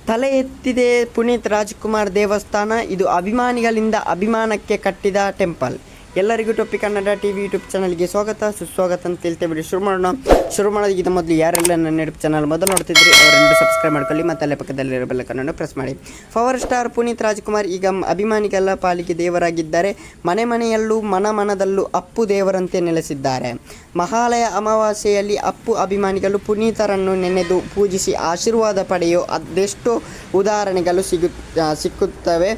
ತಲೆ ಎತ್ತಿದೆ ಪುನೀತ್ ರಾಜ್ಕುಮಾರ್ ದೇವಸ್ಥಾನ. ಇದು ಅಭಿಮಾನಿಗಳಿಂದ ಅಭಿಮಾನಕ್ಕೆ ಕಟ್ಟಿದ ಟೆಂಪಲ್. ಎಲ್ಲರಿಗೂ ಟೊಪ್ಪಿ ಕನ್ನಡ ಟಿವಿ ಯೂಟ್ಯೂಬ್ ಚಾನಲ್ಗೆ ಸ್ವಾಗತ ಸುಸ್ವಾಗತ ಅಂತ ಹೇಳ್ತೇವೆ. ವಿಡಿಯೋ ಶುರು ಮಾಡೋದಕ್ಕಿಂತ ಮೊದಲು ಯಾರೆಲ್ಲ ನನ್ನ ಯೂಟ್ಯೂಬ್ ಚಾನಲ್ ಮೊದಲು ನೋಡ್ತಿದ್ರಿ ಅವರೆಲ್ಲರೂ ಸಬ್ಸ್ಕ್ರೈಬ್ ಮಾಡ್ಕೊಳ್ಳಿ ಮತ್ತು ಅಲ್ಲೇ ಪಕ್ಕದಲ್ಲಿರೋ ಬೆಲ್ಲಕ್ಕನ್ನು ಪ್ರೆಸ್ ಮಾಡಿ. ಪವರ್ ಸ್ಟಾರ್ ಪುನೀತ್ ರಾಜ್ಕುಮಾರ್ ಈಗ ಅಭಿಮಾನಿಗಳ ಪಾಲಿಗೆ ದೇವರಾಗಿದ್ದಾರೆ. ಮನೆಯಲ್ಲೂ ಮನದಲ್ಲೂ ಅಪ್ಪು ದೇವರಂತೆ ನೆಲೆಸಿದ್ದಾರೆ. ಮಹಾಲಯ ಅಮಾವಾಸ್ಯೆಯಲ್ಲಿ ಅಪ್ಪು ಅಭಿಮಾನಿಗಳು ಪುನೀತರನ್ನು ನೆನೆದು ಪೂಜಿಸಿ ಆಶೀರ್ವಾದ ಪಡೆಯೋ ಅದೆಷ್ಟೋ ಉದಾಹರಣೆಗಳು ಸಿಕ್ಕುತ್ತವೆ.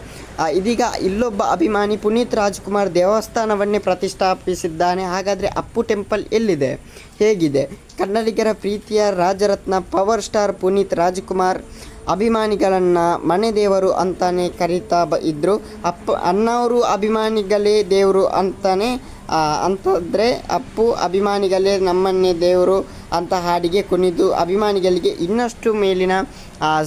ಇದೀಗ ಇಲ್ಲೊಬ್ಬ ಅಭಿಮಾನಿ ಪುನೀತ್ ರಾಜ್ಕುಮಾರ್ ದೇವಸ್ಥಾನವನ್ನೇ ಪ್ರತಿಷ್ಠಾಪಿಸಿದ್ದಾನೆ. ಹಾಗಾದರೆ ಅಪ್ಪು ಟೆಂಪಲ್ ಎಲ್ಲಿದೆ, ಹೇಗಿದೆ? ಕನ್ನಡಿಗರ ಪ್ರೀತಿಯ ರಾಜರತ್ನ ಪವರ್ ಸ್ಟಾರ್ ಪುನೀತ್ ರಾಜ್ಕುಮಾರ್ ಅಭಿಮಾನಿಗಳನ್ನು ಮನೆ ದೇವರು ಅಂತಲೇ ಕರೀತಾ ಇದ್ದರು. ಅಣ್ಣವರು ಅಭಿಮಾನಿಗಳೇ ದೇವರು ಅಂತಂದರೆ ಅಪ್ಪು ಅಭಿಮಾನಿಗಳೇ ನಮ್ಮನ್ನೇ ದೇವರು ಅಂತ ಹಾಡಿಗೆ ಕುಣಿದು ಅಭಿಮಾನಿಗಳಿಗೆ ಇನ್ನಷ್ಟು ಮೇಲಿನ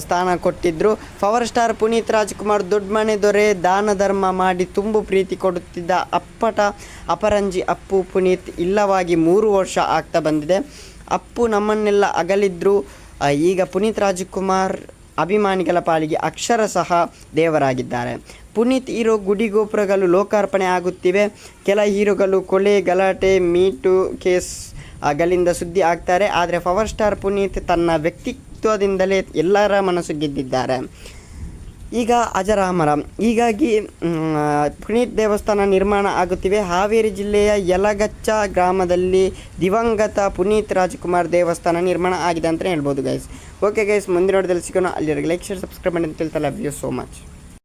ಸ್ಥಾನ ಕೊಟ್ಟಿದ್ದರು. ಪವರ್ ಸ್ಟಾರ್ ಪುನೀತ್ ರಾಜ್ಕುಮಾರ್ ದೊಡ್ಡ ಮನೆ ದೊರೆ, ದಾನ ಧರ್ಮ ಮಾಡಿ ತುಂಬು ಪ್ರೀತಿ ಕೊಡುತ್ತಿದ್ದ ಅಪ್ಪಟ ಅಪರಂಜಿ ಅಪ್ಪು ಪುನೀತ್ ಇಲ್ಲವಾಗಿ 3 ವರ್ಷ ಆಗ್ತಾ ಬಂದಿದೆ. ಅಪ್ಪು ನಮ್ಮನ್ನೆಲ್ಲ ಅಗಲಿದ್ರು. ಈಗ ಪುನೀತ್ ರಾಜ್ಕುಮಾರ್ ಅಭಿಮಾನಿಗಳ ಪಾಲಿಗೆ ಅಕ್ಷರಶಃ ದೇವರಾಗಿದ್ದಾರೆ. ಪುನೀತ್ ಹೀರೋ ಗುಡಿ ಗೋಪುರಗಳು ಲೋಕಾರ್ಪಣೆ ಆಗುತ್ತಿವೆ. ಕೆಲ ಹೀರೋಗಳು ಕೊಲೆ, ಗಲಾಟೆ, ಮೀಟು ಕೇಸ್ಗಳಿಂದ ಸುದ್ದಿ ಆಗ್ತಾರೆ. ಆದರೆ ಪವರ್ ಸ್ಟಾರ್ ಪುನೀತ್ ತನ್ನ ವ್ಯಕ್ತಿತ್ವದಿಂದಲೇ ಎಲ್ಲರ ಮನಸ್ಸು ಗೆದ್ದಿದ್ದಾರೆ. ಈಗ ಅಜರಾಮರ. ಹೀಗಾಗಿ ಪುನೀತ್ ದೇವಸ್ಥಾನ ನಿರ್ಮಾಣ ಆಗುತ್ತಿವೆ. ಹಾವೇರಿ ಜಿಲ್ಲೆಯ ಯಲಗಚ್ಚ ಗ್ರಾಮದಲ್ಲಿ ದಿವಂಗತ ಪುನೀತ್ ರಾಜ್ಕುಮಾರ್ ದೇವಸ್ಥಾನ ನಿರ್ಮಾಣ ಆಗಿದೆ ಅಂತಲೇ ಹೇಳ್ಬೋದು ಗೈಸ್. ಓಕೆ ಗೈಸ್, ಮುಂದಿನ ನೋಡೋದಲ್ಲಿ ಸಿಗೋಣ. ಅಲ್ಲಿವರೆಗೆ ಲೈಕ್ ಶೇರ್ ಸಬ್ಸ್ಕ್ರೈಬ್ ಮಾಡಿ ಅಂತ ಹೇಳ್ತಾ ಲವ್ ಯು ಸೋ ಮಚ್.